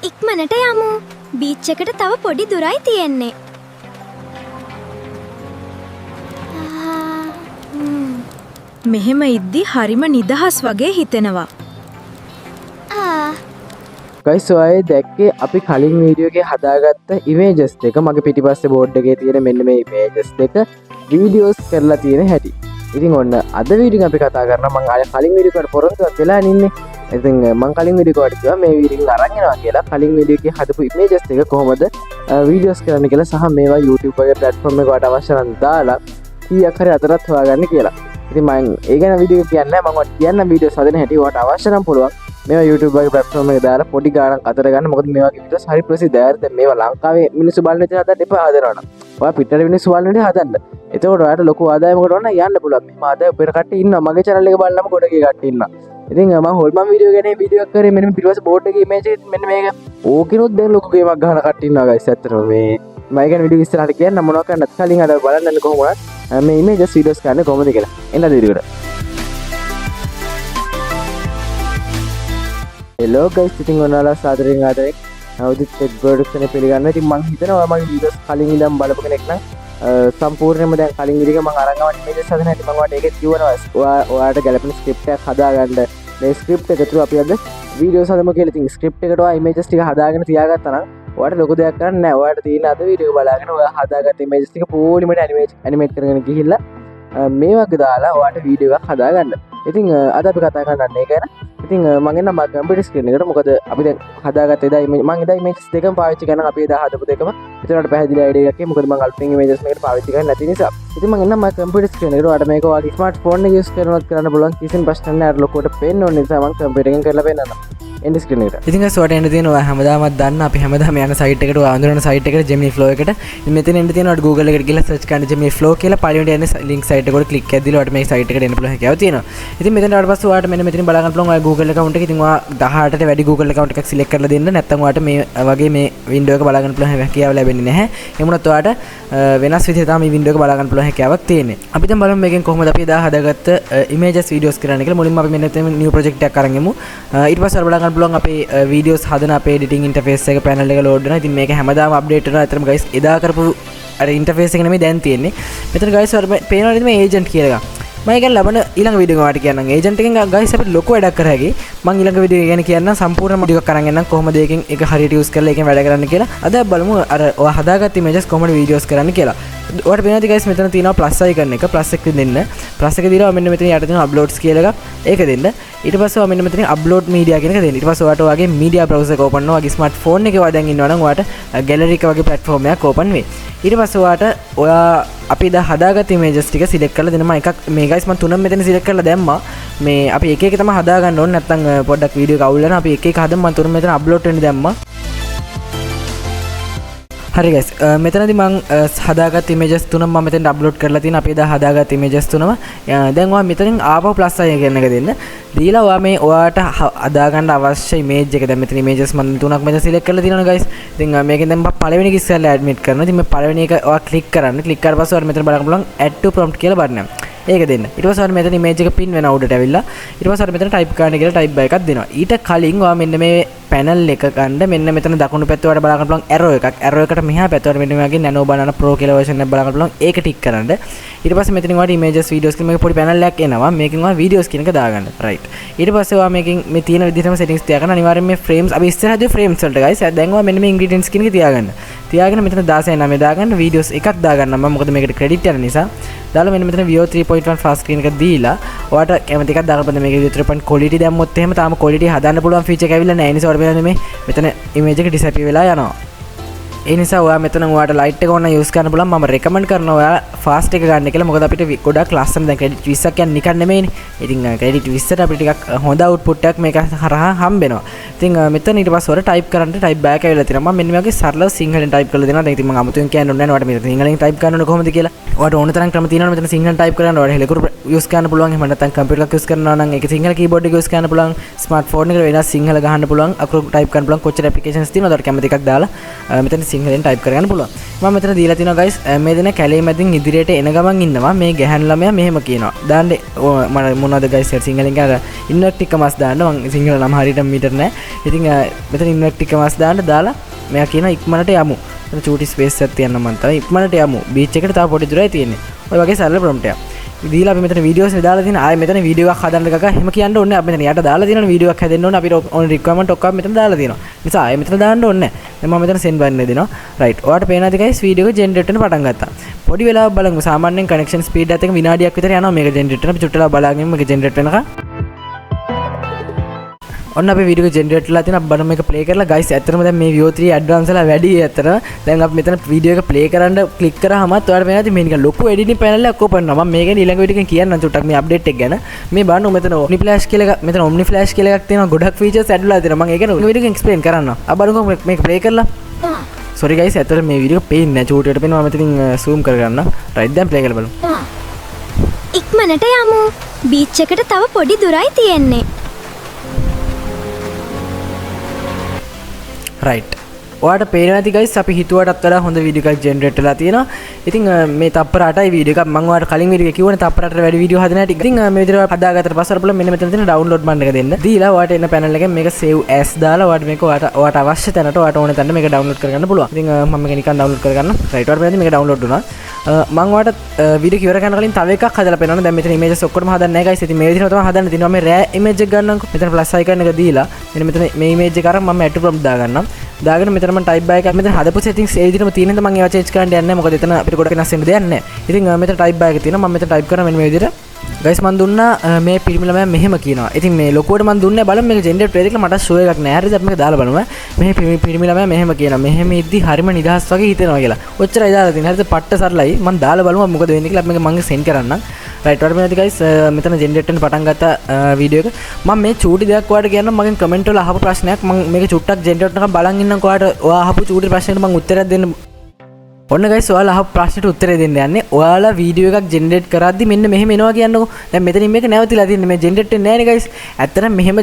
ඉක්මනට යමු. බීච් එකට තව පොඩි දුරයි තියෙන්නේ. මෙහෙම ඉද්දි හරිම නිදහස් වගේ හිතෙනවා. ගයිස් ඔය දැක්කේ අපි කලින් වීඩියෝ එකේ හදාගත්ත ඉමේජස් දෙක මගේ පිටිපස්සේ බෝඩ් එකේ තියෙන මෙන්න මේ ඉමේජස් දෙක වීඩියෝස් කරලා තියෙන හැටි. ඉතින් ඔන්න අද වීඩියෝ අපි කතා කරනවා මම අර කලින් වීඩියෝ එකට පොරොන්දුවක් වෙලා ඉන්නේ. ඉතින් මම කලින් වීඩියෝ එකට කිව්වා මේ වීඩියෝ අරන් එනවා කියලා. කලින් වීඩියෝ එකේ හදපු ඉමේජස් දෙක කොහොමද වීඩියෝස් කරන්න කියලා සහ මේවා YouTube වගේ platform එකකට අවශ්‍ය නම් දාලා කීයක් හරි අතරත් හොයාගන්න කියලා. ඉතින් මම ඒ ගැන වීඩියෝ එක කියන්නේ නැහැ. මම ඔයාලට කියන්න වීඩියෝස් හදන හැටි ඔයාලට අවශ්‍ය නම් පුළුවන් මේවා YouTube වගේ platform එකේ දාලා පොඩි ගාණක් අතර ගන්න. මොකද මේ වගේ වීඩියෝස් හරි ප්‍රසිද්ධයි. දැන් මේවා ලංකාවේ මිනිස්සු බලන විදිහට හදන්න එපා හදනවනම්. ඔයා පිටරට මිනිස්සු බලන විදිහට හදන්න. එතකොට ඔයාලට ලොකු ආදායමකට වන්න යන්න පුළුවන්. මේ ආදායම උපේර කට්ටිය ඉන්නවා. මගේ channel එක බලනම ගොඩකේ කට්ටිය ඉන්නවා. ඉතින් මම හොල්මන් වීඩියෝ ගැන වීඩියෝ එකක් කරේ මෙන්න පිටපස්සේ බෝඩ් එකේ ඉමේජ් එක මෙන්න මේක. ඕකිනුත් දැන් ලොකු ගේමක් ගහන කට්ටිය ඉන්නවා guys. ඇත්තටම මේ මම ගැන වීඩියෝ ඉස්සරහට කියන්න මොනවා කරන්නත් කලින් අර බලන්න කොහොමද මේ ඉමේජස් වීඩියෝස් කරන්නේ කොහොමද කියලා. එන්න වීඩියෝ එකට. හෙලෝ ගයිස්, ඉතින් ඔයාලා සාදරයෙන් ආදරයෙන් උදිත් ටෙක් ප්‍රොඩක්ෂන් එක පිළිගන්න. ඉතින් මම හිතනවා මගේ වීඩියෝස් කලින් ඉඳන් බලපු කෙනෙක් නම් සම්පූර්ණයෙන්ම දැන් කලින් වීඩියෝ එක මම අරන් ආව ඉමේජස් හදන හැටි මම ඔයාලට ඒකත් කිව්වනවා. ඔයාලට ගැලපෙන ස්ක්‍රිප්ට් එකක් හදාගන්න. මේ ස්ක්‍රිප්ට් එක තුරු අපි අද වීඩියෝස් හදමු කියලා. ඉතින් ස්ක්‍රිප්ට් එකට ඔයා ඉමේජස් ටික හදාගෙන තියාගත්තා නම් ඔයාලට ලොකු දෙයක් කරන්න නැහැ. ඔයාලට තියෙන අද වීඩියෝ බලාගෙන ඔයා හදාගත්ත ඉමේජස් ටික පොලිමට ඇනිමේට් කරගෙන ගිහිල්ලා මේ වගේ දාලා ඔයාලට වීඩියෝ එකක් හදාගන්න. ඉතින් අද අපි කතා කරන්නේ ඒක ගැන. ඉතින් මම එන්න මගේ කම්පියුටර් ස්ක්‍රීන් එකට. මොකද අපි දැන් හදාගත්ත එදා මම එදා ඉමේජස් දෙකම පාවිච්චි කරනවා. අපි එදා හදපු දෙකම. ඒතරට පැහැදිලි අයිඩියා එකක්. මොකද මම අල්පින් ඉමේජස් මේකට පාවිච්චි කරන්නේ නැති නිසා. ඉතින් මම එන්න මගේ කම්පියුටර් ස්ක්‍රීන් එකට. ඔයාලට මේක ඔයාගේ ස්මාර්ට් ෆෝන් එක යූස් කරනවත් කරන්න පුළුවන්. කිසිම ප්‍රශ්නයක් නැහැ. අර ලොකුවට පේන්න ඕන නිසා මම කම්පියුටර් එකෙන් කරලා පෙන්නනවා. එන්න ස්ක්‍රීන් එකට. ඉතින් ගස් ඔයාලට එන්න තියෙනවා හැමදාමත් දන්න අපි හැමදාම යන සයිට් එකට ඔයා අඳුරන සයිට් එකට Gemini Flow එකට. ඉතින් මෙතන එන්න තියෙනවා ඔයාලට Google එකට ගිහලා search කරන්න Gemini Flow කියලා පළවෙනිට එන්නේ link site එකට click එකක් දීලා ඔයාලට මේ site එකට එන්න පුළුවන් හැකියාව තියෙනවා. ඉතින් මෙතන ආවට පස්සේ ඔයාලට මෙන්න මෙතනින් බලා ගන්න පුළුවන් ඔයා Google account එක. ඉතින් ඔයා 18ට වැඩි Google account එකක් select කරලා දෙන්න. නැත්නම් ඔයාලට මේ වගේ මේ window එක බලා ගන්න පුළුවන් හැකියාව ලැබෙන්නේ නැහැ. ඒ වුණත් ඔයාලට වෙනස් විදිහට තමයි මේ window එක බලා ගන්න පුළුවන් හැකියාවක් තියෙන්නේ. අපි දැන් බලමු මේකෙන් කොහොමද අපි එදා හදාගත්ත images videos කරන්න කියලා. මුලින්ම අපි මෙන්න මෙතන new project එකක් අරන් යමු. ඊට පස්සේ බලා ගන්න පුළුවන් අපේ videos හදන අපේ editing interface එක panel එක load වෙනවා. ඉතින් මේක හැමදාම update වෙනවා. අතරම guys එදා කරපු අර interface එක නෙමෙයි දැන් තියෙන්නේ. මෙතන guys පේනවා නේද මේ agent කියලා එකක්. මම ඒක ලබන ඊළඟ වීඩියෝ එකකට කියන්නම්. agent එකෙන් guys අපිට ලොකු වැඩක් කර හැකි. මම ඊළඟ වීඩියෝ එක ගැන කියන්නම්. සම්පූර්ණ වීඩියෝ එකක් අරන් එන්නම් කොහොමද ඒකෙන් ඒක හරියට use කරලා ඒකෙන් වැඩ කරන්න කියලා. අද බලමු අර ඔයා හදාගත්ත images කොහොමද videos කරන්න කියලා. ඔයාලට පේනවාද guys මෙතන තියෙනවා plus icon එක. plus එක දෙන්න. plus එක දීලා මෙන්න මෙතන යට තියෙනවා uploads කියලා එකක්. ඒක දෙන්න. ඊට පස්සේ ඔයා මෙන්න මෙතන upload media කියන එක දෙන්න. ඊට පස්සේ ඔයාට ඔයාගේ media browser එක open වෙනවා. ඔයාගේ smartphone එකේ ඔයා දැන් ඉන්නවා නම් ඔයාට gallery එක වගේ platform එකක් open වෙයි. ඊට පස්සේ ඔයාට ඔයා අපි දා හදාගත්ත images ටික select කරලා දෙන්න. මම එකක් මේ guys මම තුනම මෙතන select කරලා දැම්මා. මේ අපි එක එක තමයි හදාගන්න ඕනේ. නැත්නම් පොඩ්ඩක් වීඩියෝ එක අවුල් වෙනවා. අපි එක එක හදමු. මම තුනම මෙතන upload වෙන්න දැම්මා. හරි guys මෙතනදී මම හදාගත්ත images තුනම මම මෙතෙන් අප්ලෝඩ් කරලා තියෙනවා. අපි එදා හදාගත්ත images තුනම දැන් ඔයා මෙතනින් ආපහු plus icon එක දෙන්න. දීලා ඔයා මේ ඔයාට හදාගන්න අවශ්‍ය image එක දැන් මෙතන images මම තුනක් මෙතන select කරලා තියෙනවා guys. ඉතින් මේකෙන් දැන් පළවෙනි එක ඉස්සෙල්ලා admit කරනවා. ඉතින් මේ පළවෙනි එක ඔයා click කරන්න. click කරලා පස්සේ ඔයාලා මෙතන බලන්න පුළුවන් add to prompt කියලා බටන් එක. ඒක දෙන්න. ඊට පස්සේ ඔයාලා මෙතන image එක pin වෙනවා උඩට ඇවිල්ලා. ඊට පස්සේ ඔයාලා මෙතන type කරන්න කියලා type bar එකක් දෙනවා. ඊට කලින් ඔයා මෙන්න මේ panel එක ගන්න මෙන්න මෙතන දකුණු පැත්තේ ඔයාලට බලා ගන්න පුළුවන් arrow එකක්. arrow එකට මෙහා පැත්තේ ඔයාලට මෙන්න මේ වගේ nano banana pro කියලා version එකක් බලා ගන්න පුළුවන්. ඒක ටික් කරන්න. ඊට පස්සේ මෙතනින් ඔයාලට images videos කියන මේක පොඩි panel එකක් එනවා. මේකෙන් ඔයා videos කියන එක දාගන්න. right. ඊට පස්සේ ඔයා මේකෙන් මේ තියෙන විදිහටම settings තියාගන්න. අනිවාර්යෙන් මේ frames අපි ඉස්සරහදී frames වලට guys. දැන් ඔයා මෙන්න මේ ingredients කියන එක තියාගන්න. තියාගෙන මෙතන 16:9 දාගන්න videos එකක් දාගන්න. මම මොකද මේකට credit යන නිසා. දාලා මෙන්න මෙතන Veo 3.1 fast screen එක දීලා ඔයාට කැමති එකක් දාගන්න. මේක Veo 3.1 quality දැම්මොත් එහෙම තාම quality හදන්න පුළුවන් feature එක ඇවිල්ලා නැහැ. ඒ නිසා ඔයාලා මේ මෙතන image එක disappear වෙලා යනවා. ඒ නිසා ඔයා මෙතන ඔයාට light එක ඕන use කරන්න පුළුවන්. මම recommend කරනවා ඔයා fast එක ගන්න කියලා. මොකද අපිට ගොඩක් ලස්සන දැන් credit 20ක් කියන්නේ නිකන් නෙමෙයිනේ. ඉතින් credit 20ට අපිට ටිකක් හොඳ output එකක් මේක හරහා හම්බෙනවා. ඉතින් මෙතන ඊට පස්සේ ඔයාලා type කරන්න type back ඇවිල්ලා තියෙනවා. මම මෙන්න මේ වගේ සරලව සිංහලෙන් type කරලා දෙනවා. දැන් ඉතින් මම අමුතුවෙන් කියන්න ඕනේ නැහැ. ඔයාට මෙතන සිංහලෙන් type කරන්න ඕනේ කොහොමද කියලා. ඔයාට ඕන තරම් ක්‍රම තියෙනවා මෙතන සිංහලෙන් type කරන්න. ඔයාලා හෙලකුරු use කරන්න පුළුවන්. එහෙම නැත්නම් computer එකක් use කරනවා නම් ඒක සිංහල keyboard එක use කරන්න පුළුවන්. smartphone එකට වෙනස් සිංහල ගහන්න පුළුවන්. අකුරු type කරන්න පුළුවන්. කොච්චර applications තියෙනවද ඔයාලට කැමති එකක් දාලා මෙතන සිංහලෙන් ටයිප් කරගන්න පුළුවන්. මම මෙතන දීලා තිනවා guys මේ දෙන කැලේ මැදින් ඉදිරියට එන ගමන් ඉන්නවා මේ ගැහන් ළමයා මෙහෙම කියනවා. දාන්න මම මොනවද guys සිංහලෙන් කියලා ඉන්වර්ටික මස් දාන්න මම සිංහල නම හරියට මීටර නැහැ. ඉතින් මෙතන ඉන්වර්ටික මස් දාන්න දාලා මෙයා කියනවා ඉක්මනට යමු. මෙතන චූටි ස්පේස් එකක් තියන්න මම තමයි ඉක්මනට යමු. බීච් එකට තව පොඩි දුරයි තියෙන්නේ. ඔය වගේ සරල ප්‍රොම්ප්ට් එකක්. දීලා අපි මෙතන වීඩියෝස් දාලා තියෙන ආයෙ මෙතන වීඩියෝ එකක් හදන්න ගගා එහෙම කියන්න ඕනේ අපි මෙතන යට දාලා තියෙනවනේ වීඩියෝ එකක් හැදෙන්න ඕනේ අපිට ඕන රික්වයර්මන්ට් ඔක්කොම මෙතන දාලා තියෙනවා නිසා ආයෙ මෙතන දාන්න ඕනේ නැහැ දැන් මම මෙතන සෙන්ඩ් බටන් එක දෙනවා රයිට් ඔයාලට පේනවාද ගයිස් වීඩියෝ එක ජෙනරේට් වෙන්න පටන් ගත්තා පොඩි වෙලාවක් බලමු සාමාන්‍යයෙන් කනෙක්ෂන් ස්පීඩ් එකත් එක විනාඩියක් විතර යනවා මේක ජෙනරේට් වෙන අපි චුට්ටලා බලාගෙන මේක ජෙනරේට් වෙනකම් ඔන්න අපේ වීඩියෝ එක ජෙනරේට් වෙලා තියෙනවා බලමු මේක ප්ලේ කරලා ගයිස් ඇත්තටම දැන් මේ View 3 ඇඩ්වාන්ස් වල වැඩි ඇත්තට දැන් අපි මෙතන වීඩියෝ එක ප්ලේ කරන්න ක්ලික් කරාම ඔයාලට පේනවා මේ නිකන් ලොකු එඩිටින් පැනල් එකක් ඕපන් වෙනවා මම මේකෙන් ඊළඟ වීඩියෝ එකෙන් කියන්නම් චුට්ටක් මේ අප්ඩේට් එක ගැන මේ බලන්න මෙතන Omni Flash කියලා මෙතන Omni Flash කියලා එකක් තියෙනවා ගොඩක් ෆීචර්ස් ඇඩ් වෙලා තියෙනවා මම ඒක ගැන වීඩියෝ එකෙන් එක්ස්ප්ලেইন කරන්නම් අපි බලමු මේක ප්ලේ කරලා සෝරි ගයිස් ඇත්තට මේ වීඩියෝ පේන්නේ නැහැ චූටියට පේනවා මම මෙතනින් zoom කරගන්න රයිට් දැන් ප්ලේ කරලා බලමු ඉක්මනට යමු. බීච් එකට තව පොඩි දුරයි තියෙන්නේ. රයිට් ඔයාලට පේනවා ඇති ගයිස් අපි හිතුවටත් වඩා හොඳ වීඩියෝ එකක් ජෙනරේට් වෙලා තියෙනවා. ඉතින් මේ තප්පර 8යි වීඩියෝ එකක් මම ඔයාලට කලින් වීඩියෝ එකේ කිව්වනේ තප්පර 8ට වැඩි වීඩියෝ හදන හැටි. ඉතින් මේ විදිහට හදාගත්තට පස්සේ අපල මෙන්න මෙතන තියෙන ඩවුන්ලෝඩ් බටන් එක දෙන්න. දීලා ඔයාලට එන පැනල් එකෙන් මේක save as දාලා ඔයාලට මේක ඔයාලට අවශ්‍ය තැනට ඔයාලට ඕන තැනට මේක ඩවුන්ලෝඩ් කරගන්න පුළුවන්. ඉතින් මම මේක නිකන් ඩවුන්ලෝඩ් කරගන්න. රයිට් ඔයාලට මේක ඩවුන්ලෝඩ් වුණා. මම ඔයාලට වීඩියෝ කිවර කරන කලින් තව එකක් හදලා පෙන්නනවා. දැන් මෙතන ඉමේජස් ඔක්කොම හදන්න නැහැ ගයිස්. ඉතින් මේ විදිහට තමයි හදන්න තියෙනවා. මේ රෑ ඉමේජ් එක ගන්නම්කො. මෙතන ප්ලස් අයිකන් එක දීලා මෙතන මේ ඉමේජ් එක අරන් මම add to prompt දාගන්නම්. දාගෙන මෙතන මම type by එකක් මෙතන හදපු settings ඒ විදිහටම තියෙන හින්දා මම ඒවා change කරන්න යන්නේ නැහැ. මොකද එතන අපිට ගොඩක් වෙනස් වෙන්න දෙයක් නැහැ. ඉතින් මෙතන type by එක තියෙනවා. මම මෙතන type කරා මෙන්න මේ විදිහට. ගයිස් මම දුන්නා මේ පිරිමි ළමයා මෙහෙම කියනවා. ඉතින් මේ ලොකුවට මම දුන්නේ බලමු මේක ජෙනරේට් වෙයිද කියලා මට ෂෝ එකක් නැහැ. හරිද? අපි මේක දාලා බලමු. මේ පිරිමි ළමයා මෙහෙම කියනවා. මෙහෙම ඉද්දි හරිම නිදහස් වගේ හිතෙනවා කියලා. ඔච්චරයි දාලා තියෙන්නේ. හරිද? පට්ට සරලයි. මම දාලා බලමු මොකද වෙන්නේ කියලා. අපි මේක මම සෙන්ඩ් කරන්නම්. රයිට් වල මේක ගයිස් මෙතන ජෙනරේට් වෙන්න පටන් ගත්ත වීඩියෝ එක. මම මේ චූටි දෙයක් ඔයාලට කියන්නම්. මගෙන් කමෙන්ට් වල අහපු ප්‍රශ්නයක්. මම මේක චුට්ටක් ජෙනරේට් කරනකම් බලන් ඉන්නම්. ඔයාලා අහපු චූටි ප්‍රශ්නෙට මම උත්තරයක් දෙන්න ඔන්න ගයිස් ඔයාලා අහපු ප්‍රශ්නෙට උත්තරය දෙන්න යන්නේ. ඔයාලා වීඩියෝ එකක් ජෙනරේට් කරද්දි මෙන්න මෙහෙම එනවා කියන්නකෝ. දැන් මෙතනින් මේක නැවතිලා තියෙන්නේ. මේ ජෙනරේට් වෙන්නේ නැහැ නේ ගයිස්. ඇත්තටම මෙහෙම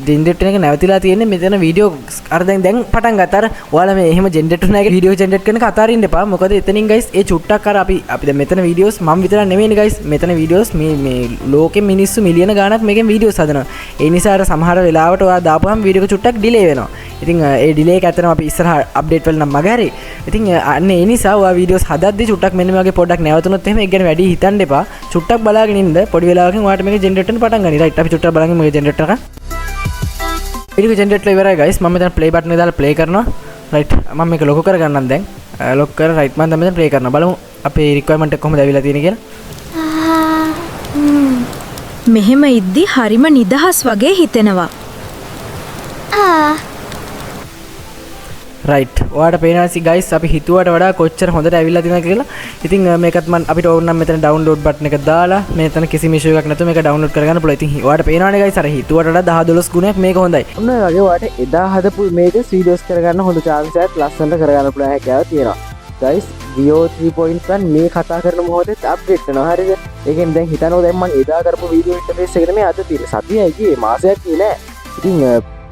ජෙනරේට් වෙන එක නැවතිලා තියෙන්නේ. මෙතන වීඩියෝ අර දැන් පටන් ගත්තා. අර ඔයාලා මේ එහෙම ජෙනරේට් වෙන එක වීඩියෝ ජෙනරේට් කරන එක අතාරින්න එපා. මොකද එතනින් ගයිස් ඒ චුට්ටක් අර අපි දැන් මෙතන වීඩියෝස් මම විතරක් නෙමෙයිනේ ගයිස්. මෙතන වීඩියෝස් මේ ලෝකෙ මිනිස්සු මිලියන ගාණක් මේකෙන් වීඩියෝස් හදනවා. ඒ නිසා අර සමහර වෙලාවට ඔයා දාපුවම වීඩියෝ එක චුට්ටක් ඩිලේ වෙනවා. ඉතින් ඒ ඩිලේ එක ඇත්තටම අපි ඉස්සරහ අප්ඩේට් වල නම් මගහැරේ. ඉතින් අන්න ඒ නිසා ඔයා වීඩියෝස් හදද්දි චුට්ටක් මෙන්න මේ වගේ පොඩ්ඩක් නැවතුනොත් එහෙම ඒක ගැන වැඩි හිතන්න එපා. චුට්ටක් බලාගෙන ඉන්න පොඩි වෙලාවකින් ඔයාලට මේක ජෙනරේට් වෙන්න පටන් ගනී. රයිට් අපි චුට්ටක් බලමු මේක ජෙනරේට් කරා. වීඩියෝ ජෙනරේට් වෙලා ඉවරයි ගයිස්. මම මෙතන ප්ලේ බටන් එක දාලා ප්ලේ කරනවා. රයිට් මම මේක ලොකු කරගන්නම් දැන්. ලොක් කරලා රයිට් මම දැන් මෙතන ප්ලේ කරනවා. බලමු අපේ රික්වයර්මන්ට් එක කොහොමද ඇවිල්ලා තියෙන්නේ කියලා. මෙහෙම ඉද්දි හරිම නිදහස් වගේ හිතෙනවා. රයිට් ඔයාලට පේනවාසි ගයිස් අපි හිතුවට වඩා කොච්චර හොඳට ඇවිල්ලා තියෙනවද කියලා. ඉතින් මේකත් මම අපිට ඕන නම් මෙතන ඩවුන්ලෝඩ් බටන් එක දාලා මෙතන කිසිම ඉෂුව එකක් නැතුව මේක ඩවුන්ලෝඩ් කරගන්න පුළුවන්. ඉතින් ඔයාලට පේනවනේ ගයිස් අර හිතුවට වඩා 10 12 ගුණයක් මේක හොඳයි. ඔන්න ඔය වගේ ඔයාලට එදා හදපු ඉමේජස් වීඩියෝස් කරගන්න හොඳ chance එකක් ලස්සනට කරගන්න පුළුවන් හැකියාව තියෙනවා. ගයිස් View 3.1 මේ කතා කරන මොහොතේත් අප්ඩේට් වෙනවා. හරිද? ඒකෙන් දැන් හිතනවා දැන් මම එදා කරපු වීඩියෝ ඉන්ටර්ෆේස් එකට මේ අද තියෙන සතියයි ගියේ මාසයක් ගියේ නෑ. ඉතින්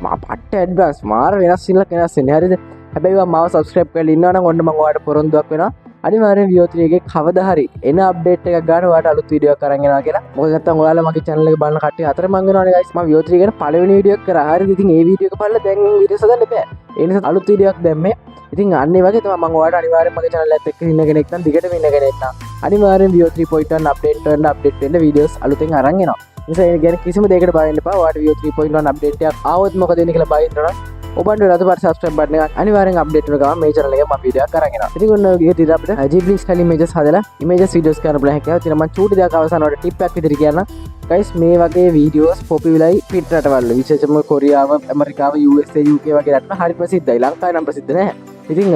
මා පට්ට ඇඩ්වාන්ස් මාර වෙනස් වෙන්නේ. හරිද? හැබැයි මාව සබස්ක්‍රයිබ් කරලා ඉන්නවනම් ඔන්න මම ඔයාලට පොරොන්දුවක් වෙනවා. අනිවාර්යෙන් View 3 එකේ කවදා හරි එන අප්ඩේට් එකක් ගන්න ඔයාලට අලුත් වීඩියෝ එකක් අරන් එනවා කියලා. මොකද නැත්තම් ඔයාලා මගේ channel එක බලන කට්ටිය අතර මං වෙනවනේ guys. මම View 3 ගැන පළවෙනි වීඩියෝ එක කරා. හරිද? ඉතින් ඒ වීඩියෝ එක බලලා දැන් වීඩියෝස් හදන්න එපා. ඒ නිසා අලුත් වීඩියෝ එකක් දැම්මේ. ඉතින් අන්න ඒ වගේ තමයි මම ඔයාලට අනිවාර්යෙන් මගේ channel එකත් එක්ක ඉන්න කෙනෙක් නම් දිගටම ඉන්න කෙනෙක් නම් අනිවාර්යෙන් View 3.1 අප්ඩේට් වෙන්න වීඩියෝස් අලුතෙන් අරන් එනවා. නිසා ඒ ගැන කිසිම දෙයකට බය වෙන්න එපා. ඔයාලට View 3.1 අප්ඩේට් එකක් ආවොත් මොකද වෙන්නේ කියලා බය වෙන්න ඕන. ඔබන්ට රතුපත් සබස්ක්‍රයිබ් බටන් එක අනිවාර්යෙන් අප්ඩේට් වෙන ගමන් මේ channel එකේ මම වීඩියෝ එකක් අරන් එනවා. ඉතින් ඔන්න ඔය විදිහට අපිට Ghibli style images හදලා images videos කරන්න පුළුවන් හැකියාව තියෙනවා. මම චූටි දෙයක් අවසානවට ටිප් එකක් විදිහට කියන්න. guys මේ වගේ videos පොපියුලයි පිට රටවල විශේෂයෙන්ම කොරියාව, ඇමරිකාව, USA, UK වගේ රටවල හරි ප්‍රසිද්ධයි. ලංකාවේ නම් ප්‍රසිද්ධ නැහැ. ඉතින්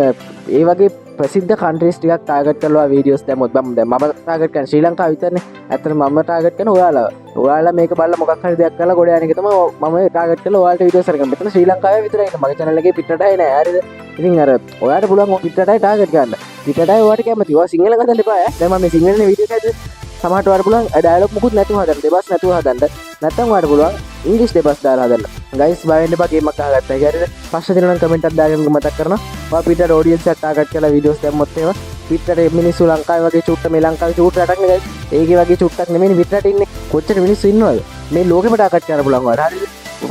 ඒ වගේ ප්‍රසිද්ධ කන්ට්‍රීස් ටිකක් ටාගට් කරලා වීඩියෝස් දැම්මොත් මම ටාගට් කරන්නේ ශ්‍රී ලංකාව විතරනේ. ඇත්තට මම ටාගට් කරන ඔයාලා මේක බලලා මොකක් හරි දෙයක් කරලා ගොඩ යන එක තමයි මම ටාගට් කරලා ඔයාලට වීඩියෝස් අරගෙන. මෙතන ශ්‍රී ලංකාවේ විතරයි ඉන්නේ. මගේ channel එකේ පිටරටයි නෑ. හරිද? ඉතින් අර ඔයාලට පුළුවන් පිටරටයි ටාගට් ගන්න. පිටරටයි ඔයාලට කැමති. ඔයා සිංහල හදන්න එපා ඈ. දැන් මම මේ සිංහලනේ වීඩියෝ එකක් සමහරට ඔයාලට පුළුවන් ඩයලොග් මුකුත් නැතුව හදන්න. දෙබස් නැතුව හදන්න. නැත්නම් ඔයාලට පුළුවන් ඉංග්‍රීසි දෙබස් දාලා හදන්න. ගයිස් බය වෙන්න එපා ගේමක් අහගත්තා. ඒ හරිද? ප්‍රශ්න තියෙනවා නම් කමෙන්ට් එකක් දාගෙන මතක් කරනවා. ඔයා පිටට ඔඩියන්ස් එකක් ටාගට් කරලා වීඩියෝස් දැම්මොත් ඒවා පිටට මිනිස්සු ලංකාවේ වගේ චුට්ට මේ ලංකාවේ චුට්ට රටක් නේ ගයිස්. ඒකේ වගේ චුට්ටක් නෙමෙයි පිටට ඉන්නේ. කොච්චර මිනිස්සු ඉන්නවද? මේ ලෝකෙම ටාගට් කරන්න පුළුවන් ඔයාලා. හරිද?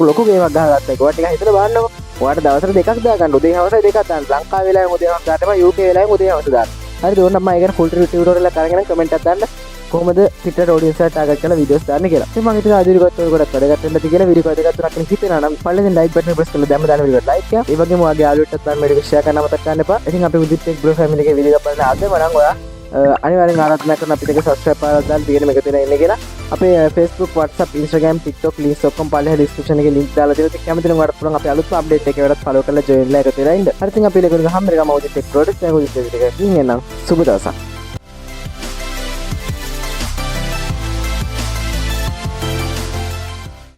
ලොකු ගේමක් ගහගත්තා. ඒක ඔයා ටිකක් හිතලා බලන්නකෝ. ඔයාට දවසට දෙකක් දාගන්න. උදේ හවස දෙකක් දාන්න. ලංකාවේ වෙලාවෙම උදේ හවස දාන්න එපා. UK වෙලාවෙම උදේ හවස දාන්න. හරිද? ඕනනම් මම ඒකට ෆුල් ටියුටෝරියල් එකක් අරගෙන කමෙන්ට් එකක් දාන්න. කොහොමද පිටට ඔඩියන්ස් එකට ටාගට් කරලා වීඩියෝස් දාන්න කියලා. ඉතින් මම හිතුවා අද වීඩියෝ එකත් ඔයගොල්ලෝ වැදගත් වෙන්න ඇති කියලා වීඩියෝ එක දෙකක් තුනක් හිතෙනවා නම් පල්ලෙන් ලයික් බටන් එක ප්‍රෙස් කරලා දැම්ම දාන වීඩියෝ එකට ලයික් කරා. ඒ වගේම ඔයාගේ යාළුවොටත් දාන්න මේක ෂෙයා කරන්න මතක ගන්න එපා. ඉතින් අපි විදිත් එක් බ්‍රෝ ෆැමිලි එකේ වීඩියෝ එක බලන්න ආදම නම් ඔයා අනිවාර්යෙන් ආරාධනා කරන අපිට එක සබ්ස්ක්‍රයිබ් කරලා දාන්න තියෙන මේක තියෙන ඉන්නේ කියලා. අපේ Facebook WhatsApp Instagram TikTok links ඔක්කොම පල්ලෙහා description එකේ link දාලා තියෙනවා. ඉතින් කැමති නම් ඔයාලට පුළුවන් අපේ අලුත් අප්ඩේට් එකේ වැඩත් follow කරලා join වෙලා එකතු වෙලා ඉන්න. හරි ඉතින් අපි ලේකරන හැම වෙලේම ඔය ටෙක් ප්‍රොඩක්ට්ස් එක උදේ දෙක ඉන්න නම් සුබ දවසක්.